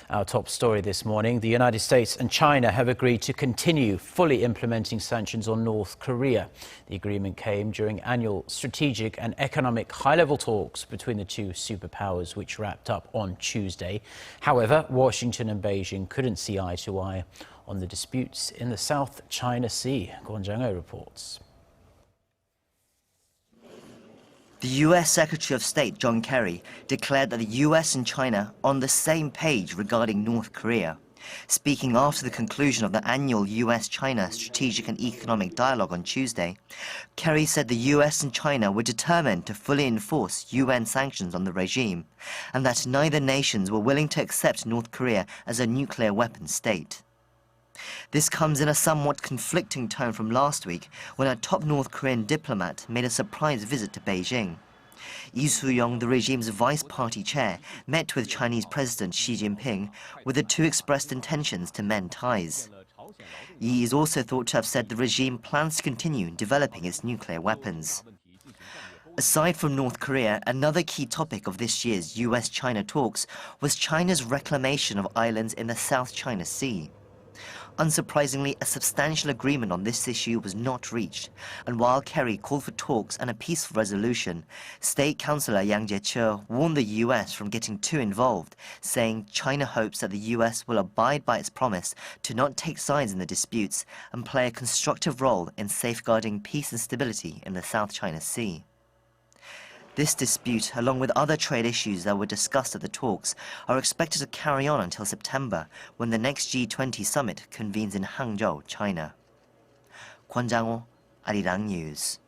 Our top story this morning, the United States and China have agreed to continue fully implementing sanctions on North Korea. The agreement came during annual strategic and economic high-level talks between the two superpowers, which wrapped up on Tuesday. However, Washington and Beijing couldn't see eye to eye on the disputes in the South China Sea. Kwon Jang-ho reports. The U.S. Secretary of State John Kerry declared that the U.S. and China are on the same page regarding North Korea. Speaking after the conclusion of the annual U.S. China Strategic and Economic Dialogue on Tuesday, Kerry said the U.S. and China were determined to fully enforce UN sanctions on the regime, and that neither nations were willing to accept North Korea as a nuclear weapons state. This comes in a somewhat conflicting tone from last week when a top North Korean diplomat made a surprise visit to Beijing. Lee Soo-young, the regime's vice party chair, met with Chinese President Xi Jinping, with the two expressed intentions to mend ties. Yi is also thought to have said the regime plans to continue developing its nuclear weapons. Aside from North Korea, another key topic of this year's U.S. China talks was China's reclamation of islands in the South China Sea. Unsurprisingly, a substantial agreement on this issue was not reached, and while Kerry called for talks and a peaceful resolution, State Councillor Yang Jie-che warned the U.S. from getting too involved, saying China hopes that the U.S. will abide by its promise to not take sides in the disputes and play a constructive role in safeguarding peace and stability in the South China Sea. This dispute, along with other trade issues that were discussed at the talks, are expected to carry on until September, when the next G20 summit convenes in Hangzhou, China. Kwon Jang-ho, Arirang News.